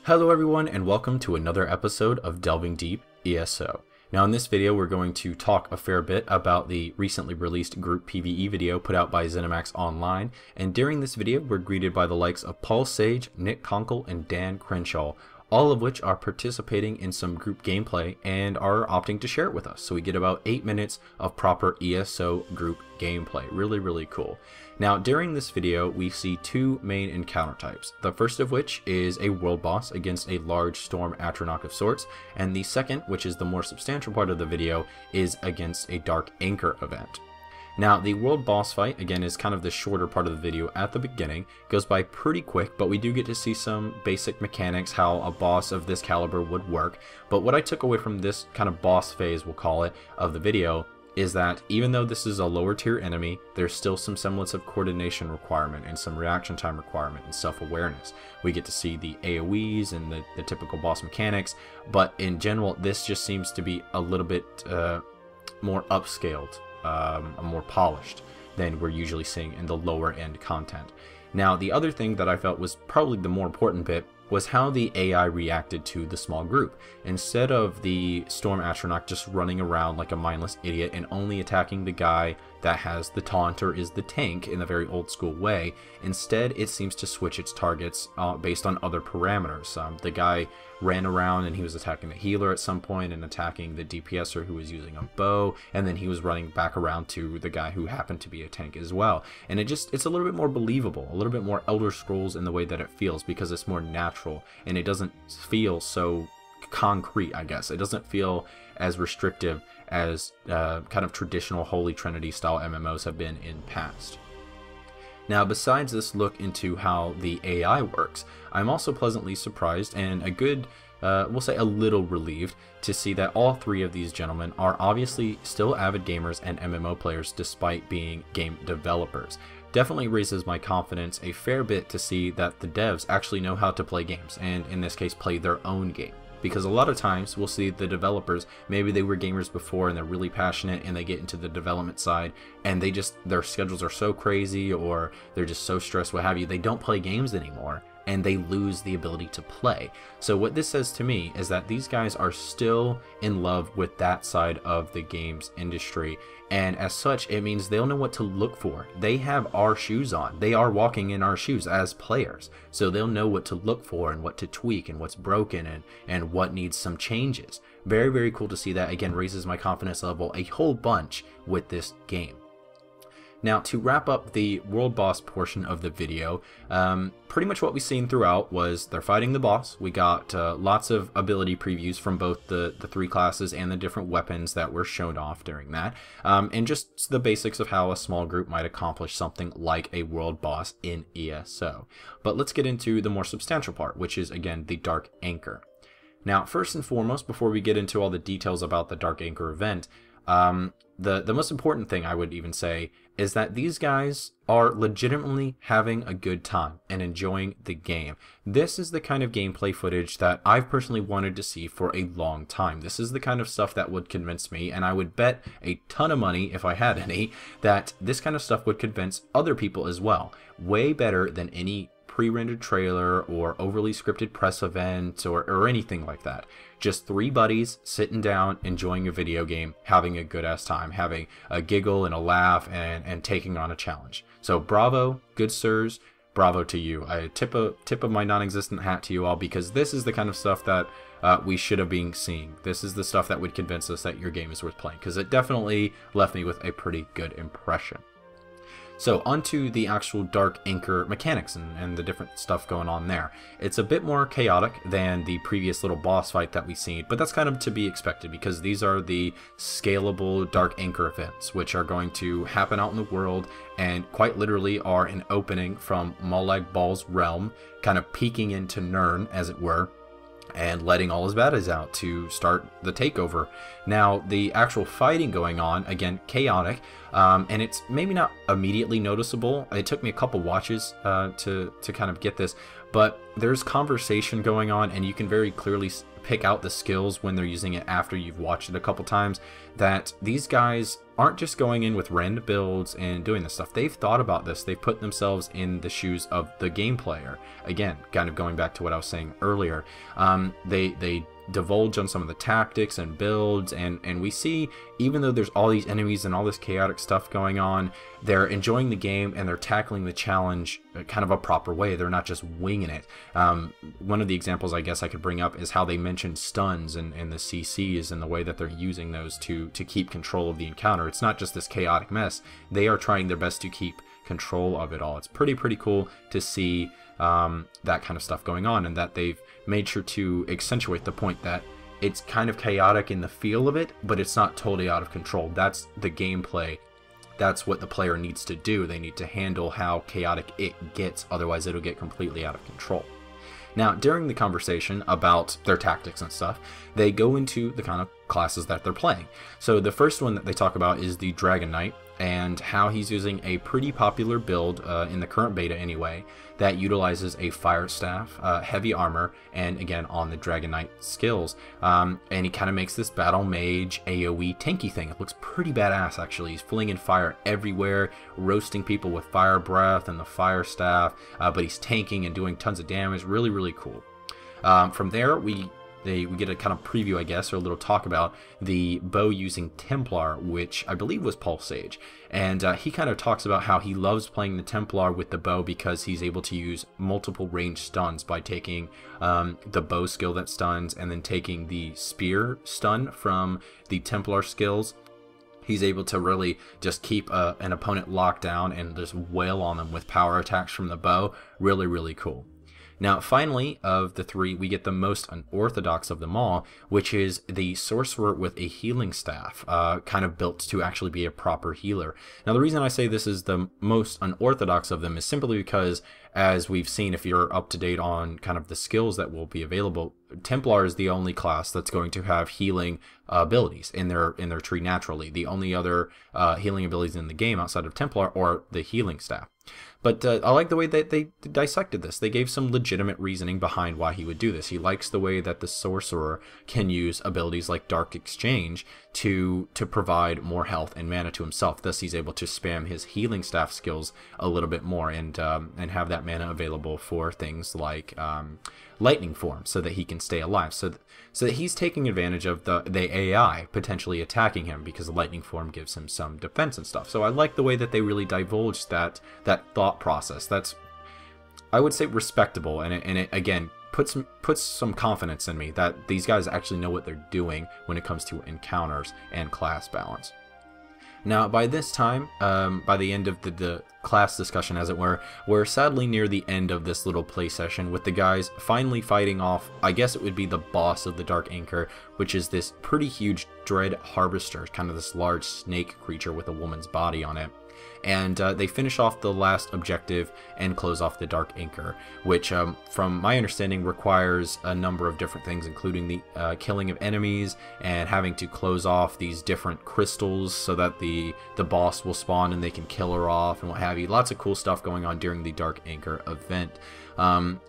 Hello everyone, and welcome to another episode of Delving Deep ESO. Now in this video we're going to talk a fair bit about the recently released group PvE video put out by Zenimax Online, and during this video we're greeted by the likes of Paul Sage, Nick Conkle, and Dan Crenshaw, all of which are participating in some group gameplay and are opting to share it with us. So we get about 8 minutes of proper ESO group gameplay. Really cool. Now during this video we see two main encounter types, the first of which is a world boss against a large storm atronach of sorts, and the second, which is the more substantial part of the video, is against a dark anchor event. Now the world boss fight, again, is kind of the shorter part of the video at the beginning, goes by pretty quick, but we do get to see some basic mechanics, how a boss of this caliber would work. But what I took away from this kind of boss phase, we'll call it, of the video, is that even though this is a lower tier enemy, there's still some semblance of coordination requirement and some reaction time requirement and self-awareness. We get to see the AoEs and the typical boss mechanics, but in general this just seems to be a little bit more upscaled, more polished than we're usually seeing in the lower end content. Now the other thing that I felt was probably the more important bit was how the AI reacted to the small group. Instead of the Storm Atronach just running around like a mindless idiot and only attacking the guy that has the taunt or is the tank in a very old school way, instead it seems to switch its targets based on other parameters. The guy ran around and he was attacking the healer at some point and attacking the DPSer who was using a bow, and then he was running back around to the guy who happened to be a tank as well. And it's a little bit more believable, a little bit more Elder Scrolls in the way that it feels, because it's more natural and it doesn't feel so concrete, I guess. It doesn't feel as restrictive as kind of traditional Holy Trinity style MMOs have been in past. Now besides this look into how the AI works, I'm also pleasantly surprised and we'll say a little relieved to see that all three of these gentlemen are obviously still avid gamers and MMO players despite being game developers. Definitely raises my confidence a fair bit to see that the devs actually know how to play games, and in this case play their own game. Because a lot of times we'll see the developers, maybe they were gamers before and they're really passionate and they get into the development side and their schedules are so crazy or they're just so stressed, what have you, they don't play games anymore and they lose the ability to play. So what this says to me is that these guys are still in love with that side of the games industry, and as such it means they'll know what to look for. They have our shoes on, they are walking in our shoes as players, so they'll know what to look for and what to tweak and what's broken and what needs some changes. Very cool to see that. Again, raises my confidence level a whole bunch with this game. Now to wrap up the world boss portion of the video, pretty much what we've seen throughout was they're fighting the boss. We got lots of ability previews from both the three classes and the different weapons that were shown off during that, and just the basics of how a small group might accomplish something like a world boss in ESO. But let's get into the more substantial part, which is again the Dark Anchor. Now first and foremost, before we get into all the details about the Dark Anchor event, the most important thing I would even say is that these guys are legitimately having a good time and enjoying the game. This is the kind of gameplay footage that I've personally wanted to see for a long time. This is the kind of stuff that would convince me, and I would bet a ton of money, if I had any, that this kind of stuff would convince other people as well. Way better than any pre-rendered trailer or overly scripted press event or anything like that. Just three buddies sitting down, enjoying a video game, having a good ass time, having a giggle and a laugh and taking on a challenge. So bravo, good sirs, bravo to you. I tip of my non-existent hat to you all, because this is the kind of stuff that we should have been seeing. This is the stuff that would convince us that your game is worth playing, because it definitely left me with a pretty good impression. So onto the actual Dark Anchor mechanics and the different stuff going on there. It's a bit more chaotic than the previous little boss fight that we've seen, but that's kind of to be expected because these are the scalable Dark Anchor events, which are going to happen out in the world and quite literally are an opening from Molag Bal's realm, kind of peeking into Nirn, as it were, and letting all his baddies out to start the takeover. Now, the actual fighting going on, again, chaotic, and it's maybe not immediately noticeable. It took me a couple watches to kind of get this, but there's conversation going on, and you can very clearly pick out the skills when they're using it after you've watched it a couple times, that these guys aren't just going in with random builds and doing this stuff. They've thought about this. They've put themselves in the shoes of the game player. Again, kind of going back to what I was saying earlier. They divulge on some of the tactics and builds, and we see, even though there's all these enemies and all this chaotic stuff going on, they're enjoying the game and they're tackling the challenge kind of a proper way. They're not just winging it. One of the examples I guess I could bring up is how they mentioned stuns and the CCs and the way that they're using those to keep control of the encounter. It's not just this chaotic mess. They are trying their best to keep control of it all. It's pretty cool to see that kind of stuff going on, and that they've made sure to accentuate the point that it's kind of chaotic in the feel of it, but it's not totally out of control. That's the gameplay. That's what the player needs to do. They need to handle how chaotic it gets, otherwise it'll get completely out of control. Now, during the conversation about their tactics and stuff, they go into the kind of classes that they're playing. So the first one that they talk about is the Dragon Knight, and how he's using a pretty popular build in the current beta anyway, that utilizes a fire staff, heavy armor, and again on the Dragon Knight skills. And he kind of makes this battle mage AoE tanky thing. It looks pretty badass actually. He's flinging fire everywhere, roasting people with fire breath and the fire staff, but he's tanking and doing tons of damage. Really cool. From there we get a kind of preview, I guess, or a little talk about the bow using Templar, which I believe was Pulse Sage. And he kind of talks about how he loves playing the Templar with the bow because he's able to use multiple range stuns by taking the bow skill that stuns and then taking the spear stun from the Templar skills. He's able to really just keep an opponent locked down and just wail on them with power attacks from the bow. Really cool. Now, finally, of the three, we get the most unorthodox of them all, which is the sorcerer with a healing staff, kind of built to actually be a proper healer. Now, the reason I say this is the most unorthodox of them is simply because, as we've seen, if you're up to date on kind of the skills that will be available, Templar is the only class that's going to have healing abilities in their tree naturally. The only other healing abilities in the game outside of Templar are the healing staff. But I like the way that they dissected this. They gave some legitimate reasoning behind why he would do this. He likes the way that the sorcerer can use abilities like Dark Exchange to provide more health and mana to himself. Thus, he's able to spam his healing staff skills a little bit more and have that mana available for things like lightning form, so that he can stay alive. So that he's taking advantage of the AI potentially attacking him, because the lightning form gives him some defense and stuff. So I like the way that they really divulged that thought process. That's, I would say, respectable, and it again puts some confidence in me that these guys actually know what they're doing when it comes to encounters and class balance. Now, by this time, by the end of the class discussion, as it were, we're sadly near the end of this little play session, with the guys finally fighting off, I guess it would be the boss of the Dark Anchor, which is this pretty huge Dread Harvester, kind of this large snake creature with a woman's body on it. And they finish off the last objective and close off the Dark Anchor, which, from my understanding, requires a number of different things, including the killing of enemies and having to close off these different crystals so that the boss will spawn and they can kill her off and what have you. Lots of cool stuff going on during the Dark Anchor event.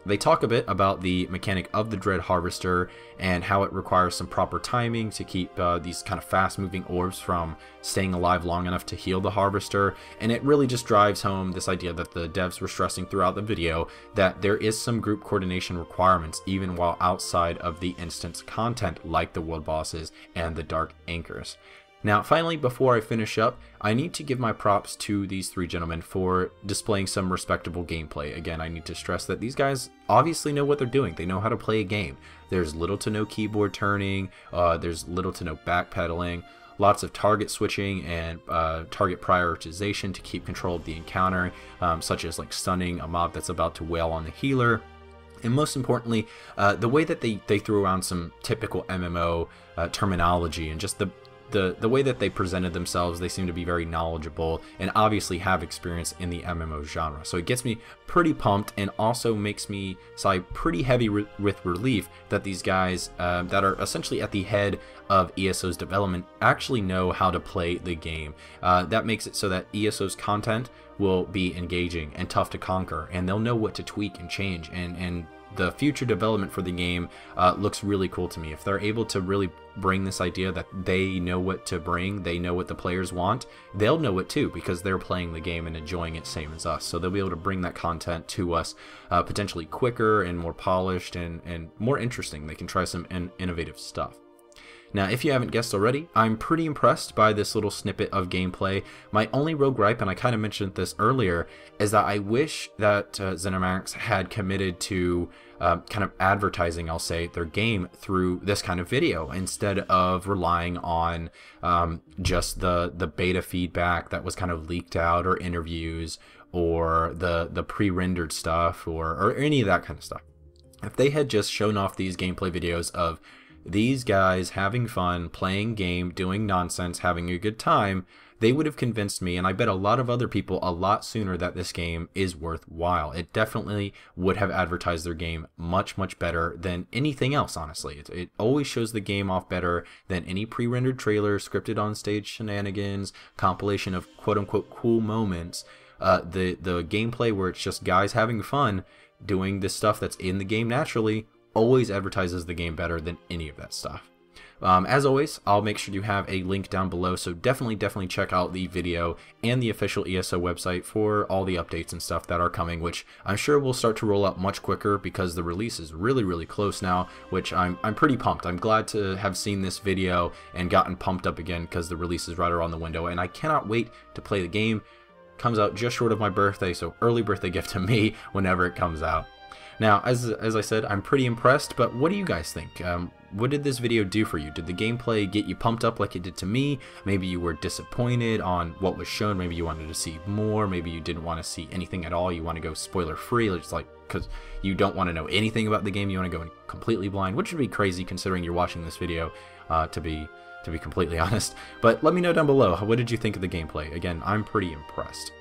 They talk a bit about the mechanic of the Dread Harvester and how it requires some proper timing to keep these kind of fast-moving orbs from staying alive long enough to heal the Harvester, and it really just drives home this idea that the devs were stressing throughout the video, that there is some group coordination requirements even while outside of the instance content, like the world bosses and the Dark Anchors. Now, finally, before I finish up, I need to give my props to these three gentlemen for displaying some respectable gameplay. Again, I need to stress that these guys obviously know what they're doing. They know how to play a game. There's little to no keyboard turning, there's little to no backpedaling, lots of target switching and target prioritization to keep control of the encounter, such as like stunning a mob that's about to wail on the healer. And most importantly, the way that they threw around some typical MMO terminology, and just the way that they presented themselves. They seem to be very knowledgeable and obviously have experience in the MMO genre. So it gets me pretty pumped, and also makes me sigh pretty heavy with relief that these guys that are essentially at the head of ESO's development actually know how to play the game. That makes it so that ESO's content will be engaging and tough to conquer, and they'll know what to tweak and change and the future development for the game looks really cool to me. If they're able to really bring this idea that they know what to bring, they know what the players want, they'll know it too, because they're playing the game and enjoying it same as us. So they'll be able to bring that content to us potentially quicker and more polished and more interesting. They can try some innovative stuff. Now, if you haven't guessed already, I'm pretty impressed by this little snippet of gameplay. My only real gripe, and I kind of mentioned this earlier, is that I wish that Zenimax had committed to kind of advertising, I'll say, their game through this kind of video, instead of relying on just the beta feedback that was kind of leaked out, or interviews, or the pre-rendered stuff, or any of that kind of stuff. If they had just shown off these gameplay videos of these guys having fun, playing game, doing nonsense, having a good time, they would have convinced me, and I bet a lot of other people, a lot sooner, that this game is worthwhile. It definitely would have advertised their game much, much better than anything else, honestly. It always shows the game off better than any pre-rendered trailer, scripted on-stage shenanigans, compilation of quote-unquote cool moments. The gameplay where it's just guys having fun, doing this stuff that's in the game naturally, always advertises the game better than any of that stuff. As always, I'll make sure you have a link down below, so definitely check out the video and the official ESO website for all the updates and stuff that are coming, which I'm sure will start to roll out much quicker because the release is really close now, which I'm pretty pumped. I'm glad to have seen this video and gotten pumped up again because the release is right around the window, and I cannot wait to play the game. Comes out just short of my birthday, so early birthday gift to me whenever it comes out. Now, as I said, I'm pretty impressed, but what do you guys think? What did this video do for you? Did the gameplay get you pumped up like it did to me? Maybe you were disappointed on what was shown. Maybe you wanted to see more. Maybe you didn't want to see anything at all. You want to go spoiler free, just like because you don't want to know anything about the game. You want to go in completely blind, which would be crazy considering you're watching this video. To be completely honest. But let me know down below. What did you think of the gameplay? Again, I'm pretty impressed.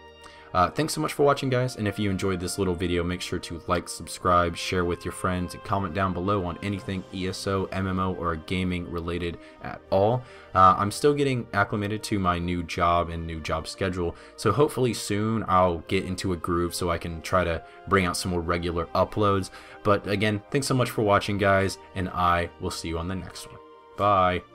Thanks so much for watching, guys, and if you enjoyed this little video, make sure to like, subscribe, share with your friends, and comment down below on anything ESO, MMO, or gaming related at all. I'm still getting acclimated to my new job and new job schedule, so hopefully soon I'll get into a groove so I can try to bring out some more regular uploads. But again, thanks so much for watching, guys, and I will see you on the next one. Bye!